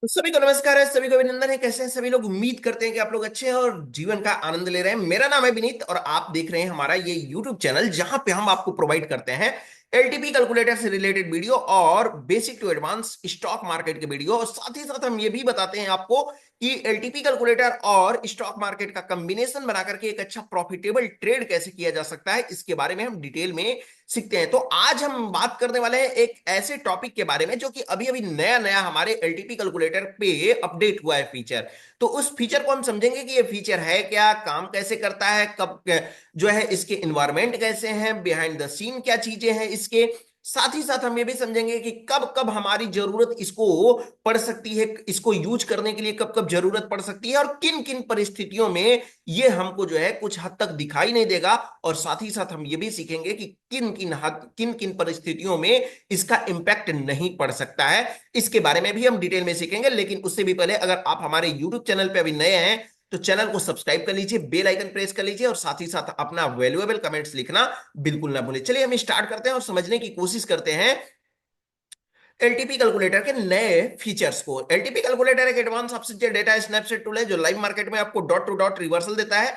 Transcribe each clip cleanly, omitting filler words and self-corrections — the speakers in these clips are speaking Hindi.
तो सभी को नमस्कार है, सभी को अभिनंदन है। कैसे हैं सभी लोग? उम्मीद करते हैं कि आप लोग अच्छे हैं और जीवन का आनंद ले रहे हैं। मेरा नाम है विनीत और आप देख रहे हैं हमारा ये यूट्यूब चैनल, जहां पे हम आपको प्रोवाइड करते हैं एलटीपी कैलकुलेटर से रिलेटेड वीडियो और basic to advance stock market के वीडियो। और साथ ही साथ हम ये भी बताते हैं आपको कि एलटीपी कैलकुलेटर और स्टॉक मार्केट का कॉम्बिनेशन बना करके एक अच्छा प्रॉफिटेबल ट्रेड कैसे किया जा सकता है, इसके बारे में हम डिटेल में सीखते हैं। तो आज हम बात करने वाले हैं एक ऐसे टॉपिक के बारे में जो कि अभी अभी नया नया हमारे एलटीपी कैलकुलेटर पे अपडेट हुआ है फीचर। तो उस फीचर को हम समझेंगे कि ये फीचर है क्या, काम कैसे करता है, कब जो है इसके इन्वायरमेंट कैसे हैं, बिहाइंड द सीन क्या चीजें हैं इसके। साथ ही साथ हम ये भी समझेंगे कि कब कब हमारी जरूरत इसको पड़ सकती है, इसको यूज करने के लिए कब कब जरूरत पड़ सकती है और किन किन परिस्थितियों में ये हमको जो है कुछ हद तक दिखाई नहीं देगा। और साथ ही साथ हम ये भी सीखेंगे कि किन किन परिस्थितियों में इसका इंपैक्ट नहीं पड़ सकता है, इसके बारे में भी हम डिटेल में सीखेंगे। लेकिन उससे भी पहले अगर आप हमारे यूट्यूब चैनल पे अभी नए हैं तो चैनल को सब्सक्राइब कर लीजिए, बेल आइकन प्रेस कर लीजिए और साथ ही साथ अपना वैल्यूएबल कमेंट्स लिखना बिल्कुल ना भूलिए। चलिए हम स्टार्ट करते हैं और समझने की कोशिश करते हैं एलटीपी कैलकुलेटर के नए फीचर्स को। एलटीपी कैलकुलेटर एक एडवांस सबसे डेटा स्नैपशॉट टूल है जो लाइव मार्केट में आपको डॉट टू डॉट रिवर्सल देता है।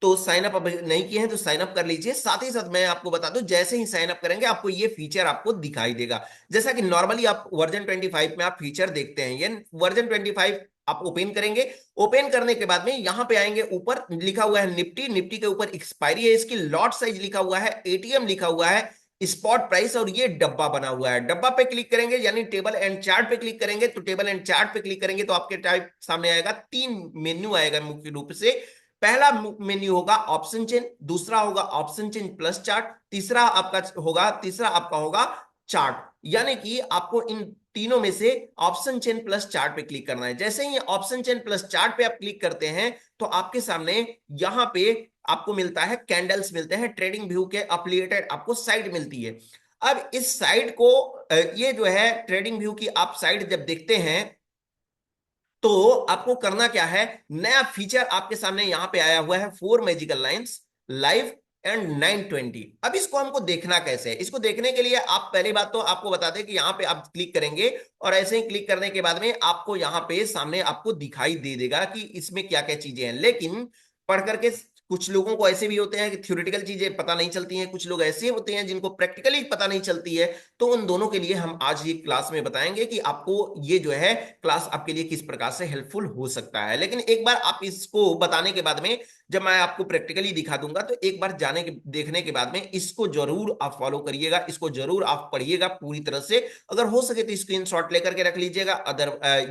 तो साइन अप अभी नहीं किए हैं तो साइन अप कर लीजिए। साथ ही साथ मैं आपको बता दूं, जैसे ही साइन अप करेंगे आपको ये फीचर आपको दिखाई देगा। जैसा कि नॉर्मली आप वर्जन 25 में आप फीचर देखते हैं, ये वर्जन 25 आप ओपन करेंगे। ओपन करने के बाद में यहां पे आएंगे, ऊपर लिखा हुआ है निफ्टी, निफ्टी के ऊपर एक्सपायरी है इसकी, लॉट साइज लिखा हुआ है, एटीएम लिखा हुआ है, स्पॉट प्राइस और ये डब्बा बना हुआ है। डब्बा पे क्लिक करेंगे यानी टेबल एंड चार्ट पे क्लिक करेंगे। तो टेबल एंड चार्ट पे क्लिक करेंगे तो आपके टाइप सामने आएगा, तीन मेन्यू आएगा मुख्य रूप से। पहला मेन्यू होगा ऑप्शन चेन, दूसरा होगा ऑप्शन चेन प्लस चार्ट, तीसरा आपका होगा चार्ट। यानी कि आपको इन तीनों में से ऑप्शन चेन प्लस चार्ट पे क्लिक करना है। जैसे ही ऑप्शन चेन प्लस चार्ट पे आप क्लिक करते हैं तो आपके सामने यहां पे आपको मिलता है कैंडल्स मिलते हैं, ट्रेडिंग व्यू के अफिलिएटेड आपको साइट मिलती है। अब इस साइट को ये जो है ट्रेडिंग व्यू की आप साइट जब देखते हैं तो आपको करना क्या है, नया फीचर आपके सामने यहां पे आया हुआ है, four magical lines live and 920। अब इसको हमको देखना कैसे है? इसको देखने के लिए आप पहली बात तो आपको बता दें कि यहां पे आप क्लिक करेंगे और ऐसे ही क्लिक करने के बाद में आपको यहां पे सामने आपको दिखाई दे देगा कि इसमें क्या क्या चीजें हैं। लेकिन पढ़ करके कुछ लोगों को ऐसे भी होते हैं कि थ्योरेटिकल चीजें पता नहीं चलती हैं, कुछ लोग ऐसे होते हैं जिनको प्रैक्टिकली पता नहीं चलती है। तो उन दोनों के लिए हम आज ये क्लास में बताएंगे कि आपको ये जो है क्लास आपके लिए किस प्रकार से हेल्पफुल हो सकता है। लेकिन एक बार आप इसको बताने के बाद में जब मैं आपको प्रैक्टिकली दिखा दूंगा तो एक बार जाने के देखने के बाद में इसको जरूर आप फॉलो करिएगा, इसको जरूर आप पढ़िएगा पूरी तरह से। अगर हो सके तो स्क्रीनशॉट लेकर के रख लीजिएगा,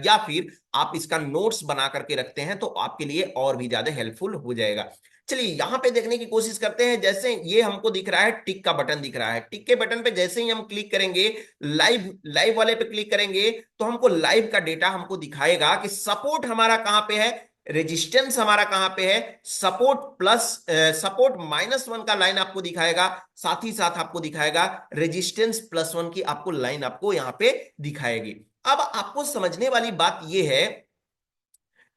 या फिर आप इसका नोट्स बना करके रखते हैं तो आपके लिए और भी ज्यादा हेल्पफुल हो जाएगा। चलिए यहां पे देखने की कोशिश करते हैं। जैसे ये हमको दिख रहा है, टिक का बटन दिख रहा है, टिक के बटन पे जैसे ही हम क्लिक करेंगे, लाइव लाइव वाले पे क्लिक करेंगे तो हमको लाइव का डेटा हमको दिखाएगा कि सपोर्ट हमारा कहां पे है, रेजिस्टेंस हमारा कहां पे है, सपोर्ट -1 का लाइन आपको दिखाएगा, साथ ही साथ आपको दिखाएगा रेजिस्टेंस +1 की आपको लाइन आपको यहां पे दिखाएगी। अब आपको समझने वाली बात यह है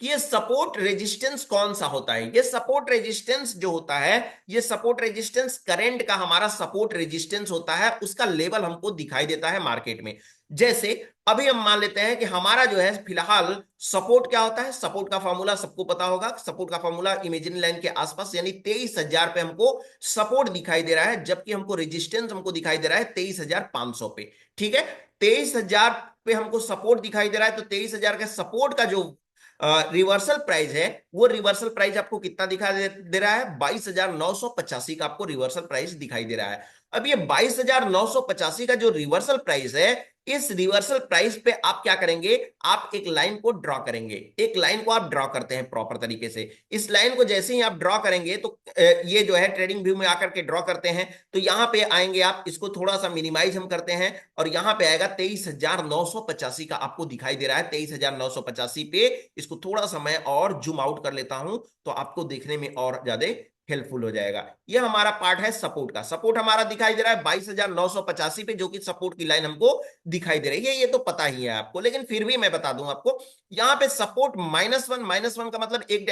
कि ये सपोर्ट रेजिस्टेंस कौन सा होता है। ये सपोर्ट रेजिस्टेंस जो होता है, ये सपोर्ट रेजिस्टेंस करंट का हमारा सपोर्ट रेजिस्टेंस होता है, उसका लेवल हमको दिखाई देता है मार्केट में। जैसे अभी हम मान लेते हैं कि हमारा जो है फिलहाल सपोर्ट क्या होता है, सपोर्ट का फॉर्मूला सबको पता होगा। सपोर्ट का फॉर्मूला इमेजिनरी लाइन के आसपास यानी 23,000 पे हमको सपोर्ट दिखाई दे रहा है, जबकि हमको रेजिस्टेंस हमको दिखाई दे रहा है 23,500 पे। ठीक है, 23,000 पे हमको सपोर्ट दिखाई दे रहा है, तो 23,000 के सपोर्ट का जो रिवर्सल प्राइस है, वो रिवर्सल प्राइस आपको कितना दे रहा है, 22,985 का आपको रिवर्सल प्राइस दिखाई दे रहा है। अब ये 22,985 का जो रिवर्सल प्राइस है, इस रिवर्सल प्राइस पे आप क्या करेंगे, आप एक लाइन को ड्रॉ करेंगे। एक लाइन को आप ड्रॉ करते हैं प्रॉपर तरीके से। इस लाइन को जैसे ही आप ड्रॉ करेंगे तो ये जो है ट्रेडिंग व्यू में आकर के ड्रॉ करते हैं, तो यहां पे आएंगे आप, इसको थोड़ा सा मिनिमाइज हम करते हैं और यहां पे आएगा 23,985 का आपको दिखाई दे रहा है। 23,985 पे इसको थोड़ा सा मैं और जूम आउट कर लेता हूं तो आपको देखने में और ज्यादा हेल्पफुल हो जाएगा। ये हमारा पार्ट है सपोर्ट का। सपोर्ट हमारा दिखाई दे रहा है 22,985 पे, जो कि सपोर्ट की लाइन हमको दिखाई दे रही है। ये तो पता ही है आपको, लेकिन फिर भी मैं बता दूं आपको, यहां पे सपोर्ट -1 का मतलब एक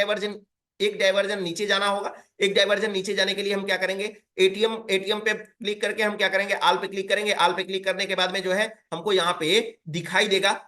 डाइवर्जन नीचे जाना होगा। एक डाइवर्जन नीचे जाने के लिए हम क्या करेंगे, एटीएम पे क्लिक करके हम क्या करेंगे, आल पे क्लिक करेंगे। आल पे क्लिक करने के बाद में जो है हमको यहाँ पे दिखाई देगा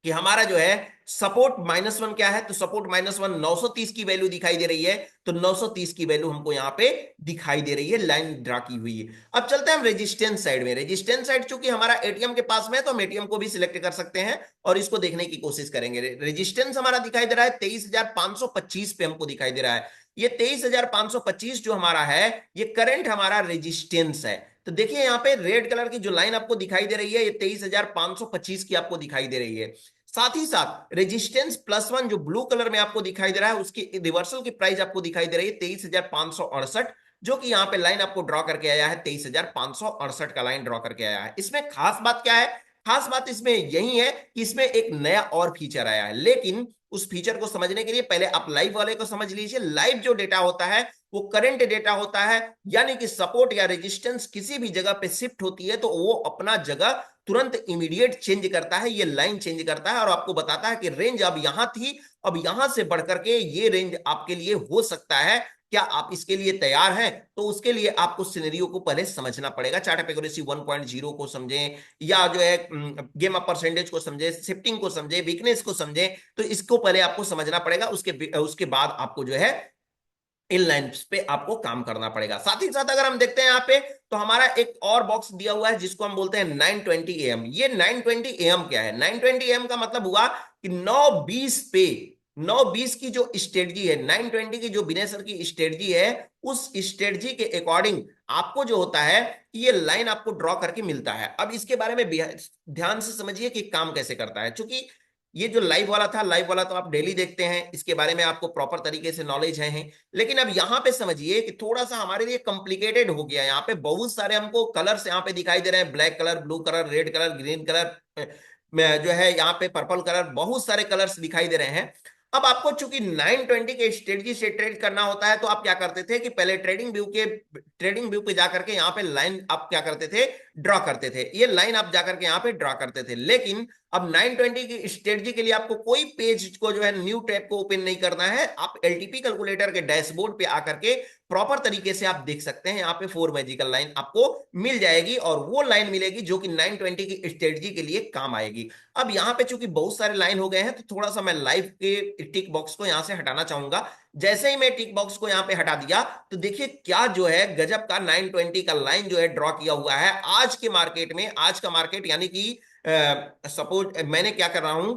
कि हमारा जो है सपोर्ट -1 क्या है, तो सपोर्ट -1 930 की वैल्यू दिखाई दे रही है, तो 930 की वैल्यू हमको यहाँ पे दिखाई दे रही है, लाइन ड्रा की हुई है। अब चलते हैं हम रेजिस्टेंस साइड में। रेजिस्टेंस साइड चूंकि हमारा एटीएम के पास में है, तो हम एटीएम को भी सिलेक्ट कर सकते हैं और इसको देखने की कोशिश करेंगे। रेजिस्टेंस हमारा दिखाई दे रहा है 23,525 पे हमको दिखाई दे रहा है। ये 23,525 जो हमारा है, ये करंट हमारा रेजिस्टेंस है। तो देखिए यहाँ पे रेड कलर की जो लाइन आपको दिखाई दे रही है, ये 23,525 की आपको दिखाई दे रही है। साथ ही साथ रेजिस्टेंस +1 जो ब्लू कलर में आपको दिखाई दे रहा है, उसकी रिवर्सल की प्राइस आपको दिखाई दे रही है 23,568, जो कि यहाँ पे लाइन आपको ड्रॉ करके आया है 23,568 का लाइन ड्रॉ करके आया है। इसमें खास बात क्या है? खास बात इसमें यही है कि इसमें एक नया और फीचर आया है, लेकिन उस फीचर को समझने के लिए पहले आप लाइव वाले को समझ लीजिए। लाइव जो डेटा होता है वो करंट डेटा होता है, यानी कि सपोर्ट या रेजिस्टेंस किसी भी जगह पे शिफ्ट होती है तो वो अपना जगह तुरंत इमीडिएट चेंज करता है, ये लाइन चेंज करता है और आपको बताता है कि रेंज अब यहां थी, अब यहां से बढ़कर के ये रेंज आपके लिए हो सकता है। क्या आप इसके लिए तैयार हैं? तो उसके लिए आपको सिनेरियो को पहले समझना पड़ेगा। चार्ट ऑफ एक्यूरेसी 1.0 को समझें, या जो है गेम अप परसेंटेज को समझे, शिफ्टिंग को समझे, वीकनेस को समझे, तो इसको पहले आपको समझना पड़ेगा। उसके बाद आपको जो है इन लाइन्स पे आपको काम करना पड़ेगा। साथ ही साथ अगर हम देखते हैं यहाँ पे, तो हमारा एक और बॉक्स दिया हुआ है जिसको हम बोलते हैं 920 AM। ये 920 AM क्या है? 920 AM का मतलब हुआ कि 9:20 पे, 9:20 की जो स्ट्रेटजी है, 920 की जो विनय सर की स्ट्रेटजी है, उस स्ट्रेटजी के अकॉर्डिंग आपको जो होता है ये लाइन आपको ड्रॉ करके मिलता है। अब इसके बारे में ध्यान से समझिए कि काम कैसे करता है। चूंकि ये जो लाइव वाला था, लाइव वाला तो आप डेली देखते हैं, इसके बारे में आपको प्रॉपर तरीके से नॉलेज है। लेकिन अब यहाँ पे समझिए कि थोड़ा सा हमारे लिए कॉम्प्लिकेटेड हो गया। यहाँ पे बहुत सारे हमको कलर्स यहाँ पे दिखाई दे रहे हैं, black colour, blue colour, red colour, green colour, जो है यहाँ पे पर्पल कलर, बहुत सारे कलर्स दिखाई दे रहे हैं। अब आपको चूंकि 920 के स्ट्रेटजी से ट्रेड करना होता है, तो आप क्या करते थे कि पहले ट्रेडिंग व्यू पे जाकर के यहाँ पे लाइन आप क्या करते थे, ड्रॉ करते थे। ये लाइन आप जाकर के यहाँ पे ड्रॉ करते थे। लेकिन अब 920 की स्ट्रेटजी के लिए आपको कोई पेज को जो है न्यू टैब को ओपन नहीं करना है। आप एलटीपी कैलकुलेटर के डैशबोर्ड पे आकर के प्रॉपर तरीके से आप देख सकते हैं, यहाँ पे 4 मैजिकल लाइन आपको मिल जाएगी और वो लाइन मिलेगी जो कि 920 की स्ट्रेटजी के लिए काम आएगी। अब यहाँ पे चूंकि बहुत सारे लाइन हो गए हैं, तो थोड़ा सा मैं लाइव के टिक बॉक्स को यहाँ से हटाना चाहूंगा। जैसे ही मैं टिक बॉक्स को यहाँ पे हटा दिया, तो देखिए क्या जो है गजब का 920 का लाइन जो है ड्रॉ किया हुआ है आज के मार्केट में। आज का मार्केट यानी कि सपोज मैंने क्या कर रहा हूं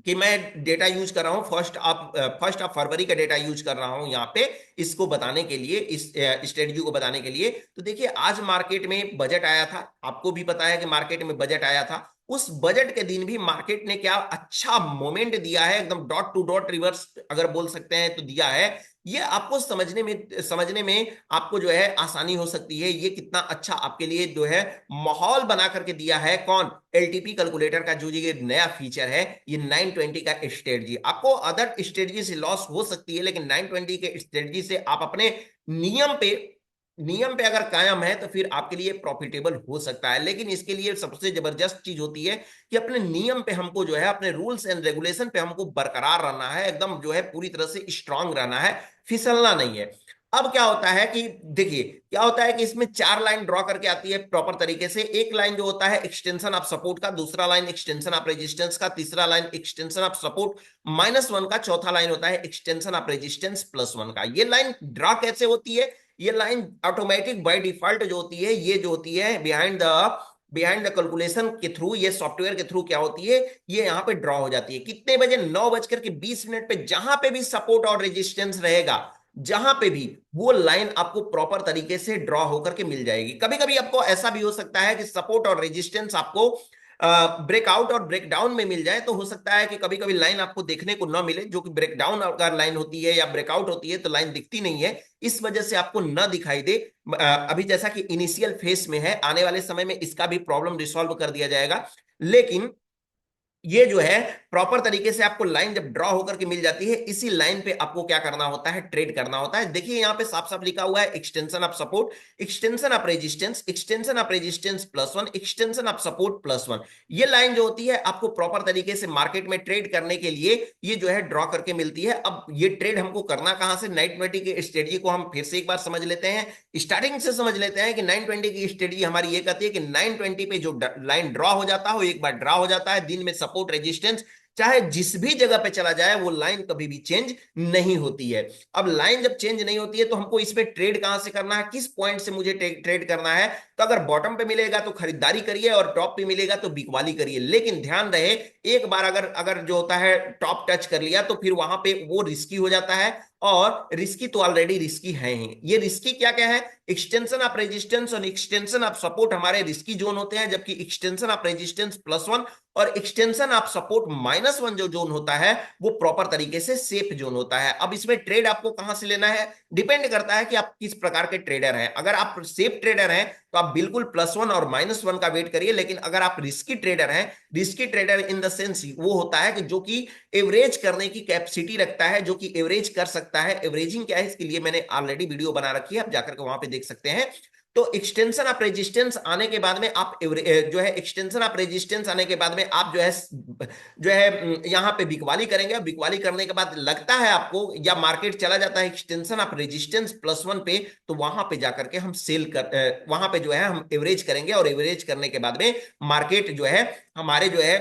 कि मैं डेटा यूज कर रहा हूं, फर्स्ट ऑफ फरवरी का डेटा यूज कर रहा हूं यहाँ पे, इसको बताने के लिए, इस स्ट्रेटजी को बताने के लिए। तो देखिए आज मार्केट में बजट आया था, आपको भी पता है कि मार्केट में बजट आया था। उस बजट के दिन भी मार्केट ने क्या अच्छा मोमेंट दिया है, एकदम डॉट टू डॉट रिवर्स अगर बोल सकते हैं तो दिया है। ये आपको समझने में आपको जो है आसानी हो सकती है। ये कितना अच्छा आपके लिए जो है माहौल बना करके दिया है, कौन? एलटीपी कैलकुलेटर का जो ये नया फीचर है, ये 920 का स्ट्रेटजी। आपको अदर स्ट्रेटजी से लॉस हो सकती है, लेकिन 920 के स्ट्रेटजी से आप अपने नियम पे नियम पे अगर कायम है तो फिर आपके लिए प्रॉफिटेबल हो सकता है। लेकिन इसके लिए सबसे जबरदस्त चीज होती है कि अपने नियम पे हमको जो है, अपने रूल्स एंड रेगुलेशन पे हमको बरकरार रहना है, एकदम जो है पूरी तरह से स्ट्रांग रहना है, फिसलना नहीं है। अब क्या होता है कि देखिए क्या होता है कि इसमें 4 लाइन ड्रॉ करके आती है प्रॉपर तरीके से। एक लाइन जो होता है एक्सटेंशन ऑफ सपोर्ट का, दूसरा लाइन एक्सटेंशन ऑफ रेजिस्टेंस का, तीसरा लाइन एक्सटेंशन ऑफ सपोर्ट -1 का, चौथा लाइन होता है एक्सटेंशन ऑफ रेजिस्टेंस +1 का। ये लाइन ड्रॉ कैसे होती है? ये लाइन ऑटोमेटिक बाय डिफॉल्ट जो होती है, ये जो होती है बिहाइंड द कैलकुलेशन के थ्रू, ये सॉफ्टवेयर के थ्रू क्या होती है, ये यहाँ पे ड्रॉ हो जाती है। कितने बजे? 9:20 पे जहां पे भी सपोर्ट और रेजिस्टेंस रहेगा, जहां पे भी, वो लाइन आपको प्रॉपर तरीके से ड्रॉ होकर के मिल जाएगी। कभी कभी आपको ऐसा भी हो सकता है कि सपोर्ट और रेजिस्टेंस आपको ब्रेकआउट और ब्रेकडाउन में मिल जाए। तो हो सकता है कि कभी कभी लाइन आपको देखने को न मिले, जो कि ब्रेकडाउन अगर लाइन होती है या ब्रेकआउट होती है तो लाइन दिखती नहीं है, इस वजह से आपको न दिखाई दे। अभी जैसा कि इनिशियल फेस में है, आने वाले समय में इसका भी प्रॉब्लम रिसॉल्व कर दिया जाएगा। लेकिन ये जो है प्रॉपर तरीके से आपको लाइन जब ड्रॉ होकर के मिल जाती है, इसी लाइन पे आपको क्या करना होता है, ट्रेड करना होता है। देखिए यहाँ पे साफ साफ लिखा हुआ है extension of support, extension of resistance, extension of resistance +1, extension of support +1। ये लाइन जो होती है आपको प्रॉपर तरीके से मार्केट में ट्रेड करने के लिए ये जो है ड्रॉ करके मिलती है। अब ये ट्रेड हमको करना कहां से? 920 के स्ट्रेटजी को हम फिर से एक बार समझ लेते हैं, स्टार्टिंग से समझ लेते हैं कि 920 की स्ट्रेटजी हमारी ये कहती है कि 920 पे जो लाइन ड्रॉ हो जाता है, एक बार ड्रॉ हो जाता है, दिन में सपोर्ट रेजिस्टेंस, चाहे जिस भी जगह पे चला जाए वो लाइन कभी भी चेंज नहीं होती है। अब लाइन जब चेंज नहीं होती है तो हमको इस पे ट्रेड कहां से करना है, किस पॉइंट से मुझे ट्रेड करना है। तो अगर बॉटम पे मिलेगा तो खरीदारी करिए और टॉप पे मिलेगा तो बिकवाली करिए, लेकिन ध्यान रहे एक बार अगर अगर जो होता है टॉप टच कर लिया तो फिर वहां पे वो रिस्की हो जाता है, और रिस्की तो ऑलरेडी रिस्की है ही। ये रिस्की क्या क्या है, एक्सटेंशन ऑफ रेजिस्टेंस और एक्सटेंशन ऑफ सपोर्ट हमारे रिस्की जोन होते हैं, जबकि एक्सटेंशन ऑफ रेजिस्टेंस +1 और एक्सटेंशन ऑफ सपोर्ट -1 जो जोन होता है वो प्रॉपर तरीके से सेफ जोन होता है। अब इसमें ट्रेड आपको कहां से लेना है, डिपेंड करता है कि आप किस प्रकार के ट्रेडर हैं। अगर आप सेफ ट्रेडर हैं तो आप बिल्कुल +1 और -1 का वेट करिए, लेकिन अगर आप रिस्की ट्रेडर हैं, risky trader in the sense वो होता है कि जो कि एवरेज करने की कैपेसिटी रखता है, जो कि एवरेज कर सकता है। एवरेजिंग क्या है इसके लिए मैंने ऑलरेडी वीडियो बना रखी है, आप जाकर के वहां पे देख सकते हैं। तो एक्सटेंशन ऑफ रेजिस्टेंस आने के बाद में आप जो है एक्सटेंशन ऑफ रेजिस्टेंस आने के बाद में आप जो है यहां पे बिकवाली करेंगे। बिकवाली करने के बाद लगता है आपको या मार्केट चला जाता है एक्सटेंशन ऑफ रेजिस्टेंस +1 पे, तो वहां पे जाकर के हम वहां पे जो है हम एवरेज करेंगे, और एवरेज करने के बाद में मार्केट जो है हमारे जो है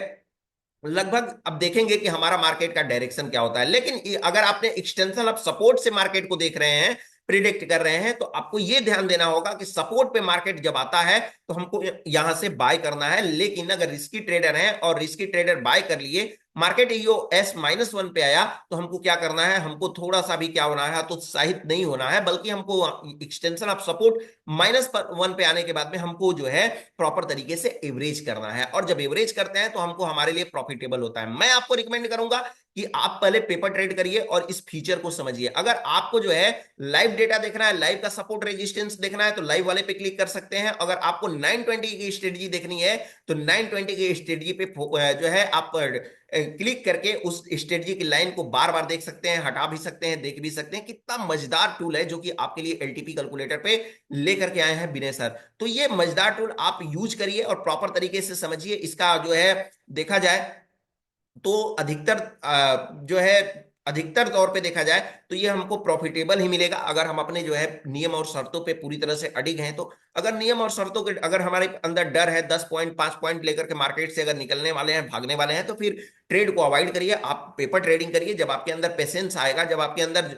लगभग अब देखेंगे कि हमारा मार्केट का डायरेक्शन क्या होता है। लेकिन अगर आपने एक्सटेंशन ऑफ सपोर्ट से मार्केट को देख रहे हैं, प्रिडिक्ट कर रहे हैं, तो आपको यह ध्यान देना होगा कि सपोर्ट पे मार्केट जब आता है तो हमको यहां से बाय करना है। लेकिन अगर रिस्की ट्रेडर हैं और रिस्की ट्रेडर बाय कर लिए, मार्केट यो S-1 पे आया, तो हमको क्या करना है, हमको थोड़ा सा भी क्या होना है, तो उत्साहित नहीं होना है, बल्कि हमको एक्सटेंशन ऑफ सपोर्ट -1 पे आने के बाद में हमको जो है प्रॉपर तरीके से एवरेज करना है। और जब एवरेज करते हैं तो हमको हमारे लिए प्रॉफिटेबल होता है। मैं आपको रिकमेंड करूंगा कि आप पहले पेपर ट्रेड करिए और इस फीचर को समझिए। अगर आपको जो है लाइव डेटा देखना है, लाइव का सपोर्ट रेजिस्टेंस देखना है, तो लाइव वाले पे क्लिक कर सकते हैं। अगर आपको 920 की स्ट्रेटजी देखनी है तो 920 की स्ट्रेटजी पे जो है आप क्लिक करके उस स्ट्रेटजी की लाइन को बार बार देख सकते हैं, हटा भी सकते हैं, देख भी सकते हैं। कितना मजेदार टूल है जो कि आपके लिए एलटीपी कैलकुलेटर पे लेकर के आए हैं विनय सर। तो ये मजेदार टूल आप यूज करिए और प्रॉपर तरीके से समझिए। इसका जो है देखा जाए तो जो है अधिकतर तौर पे देखा जाए तो ये हमको प्रॉफिटेबल ही मिलेगा, अगर हम अपने जो है नियम और शर्तों पे पूरी तरह से अडिग हैं। तो अगर नियम और शर्तों के अगर हमारे अंदर डर है, 10 पॉइंट 5 पॉइंट लेकर के मार्केट से अगर निकलने वाले हैं, भागने वाले हैं, तो फिर ट्रेड को अवॉइड करिए, आप पेपर ट्रेडिंग करिए। जब आपके अंदर पेशेंस आएगा, जब आपके अंदर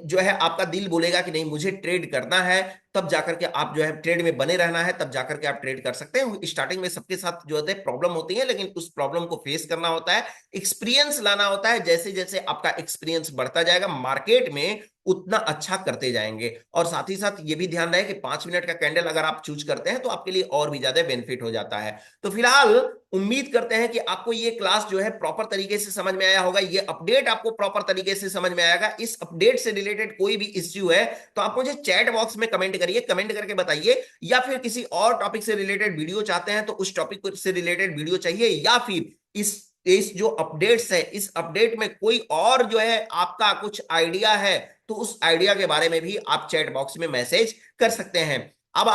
जो है आपका दिल बोलेगा कि नहीं मुझे ट्रेड करना है, तब जाकर के आप जो है ट्रेड में बने रहना है, तब जाकर के आप ट्रेड कर सकते हैं। स्टार्टिंग में सबके साथ जो है प्रॉब्लम होती है, लेकिन उस प्रॉब्लम को फेस करना होता है, एक्सपीरियंस लाना होता है। जैसे जैसे आपका एक्सपीरियंस बढ़ता जाएगा मार्केट में, उतना अच्छा करते जाएंगे। और साथ ही साथ ये भी ध्यान रहे कि 5 मिनट का कैंडल अगर आप चूज करते हैं तो आपके लिए और भी ज्यादा बेनिफिट हो जाता है। तो फिलहाल उम्मीद करते हैं कि आपको ये क्लास जो है प्रॉपर तरीके से समझ में आया होगा, ये अपडेट आपको प्रॉपर तरीके से समझ में आएगा। इस अपडेट से रिलेटेड कोई भी इश्यू है तो आप मुझे चैट बॉक्स में कमेंट करिए, कमेंट करके बताइए। या फिर किसी और टॉपिक से रिलेटेड वीडियो चाहते हैं तो उस टॉपिक से रिलेटेड वीडियो चाहिए, या फिर इस जो अपडेट्स है, इस अपडेट में कोई और जो है आपका कुछ आइडिया है, तो उस आइडिया के बारे में भी आप चैट बॉक्स में मैसेज कर सकते हैं। अब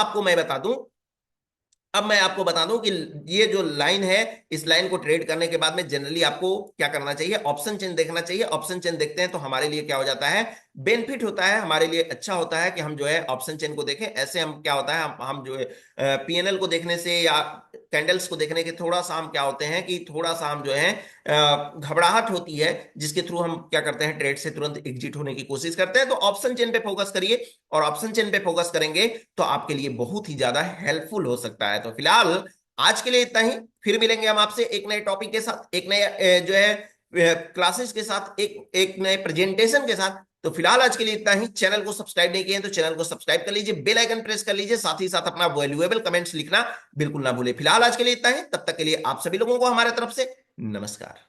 मैं आपको बता दूं कि ये जो लाइन है, इस लाइन को ट्रेड करने के बाद में जनरली आपको क्या करना चाहिए, ऑप्शन चेन देखना चाहिए। ऑप्शन चेन देखते हैं तो हमारे लिए क्या हो जाता है, बेनिफिट होता है, हमारे लिए अच्छा होता है कि हम जो है ऑप्शन चेन को देखें। ऐसे हम क्या होता है, हम जो है पीएनएल को देखने से या कैंडल्स को देखने के थोड़ा सा हम क्या होते हैं कि थोड़ा सा हम जो है घबराहट होती है, जिसके थ्रू हम क्या करते हैं, ट्रेड से तुरंत एग्जिट होने की कोशिश करते हैं। तो ऑप्शन चेन पे फोकस करिए, और ऑप्शन चेन पे फोकस करेंगे तो आपके लिए बहुत ही ज्यादा हेल्पफुल हो सकता है। तो फिलहाल आज के लिए इतना ही, फिर मिलेंगे हम आपसे एक नए टॉपिक के साथ, एक नए जो है क्लासेस के साथ, एक एक नए प्रेजेंटेशन के साथ। तो फिलहाल आज के लिए इतना ही। चैनल को सब्सक्राइब नहीं किए तो चैनल को सब्सक्राइब कर लीजिए, बेल आइकन प्रेस कर लीजिए, साथ ही साथ अपना वैल्यूएबल कमेंट्स लिखना बिल्कुल ना भूले। फिलहाल आज के लिए इतना ही, तब तक के लिए आप सभी लोगों को हमारे तरफ से नमस्कार।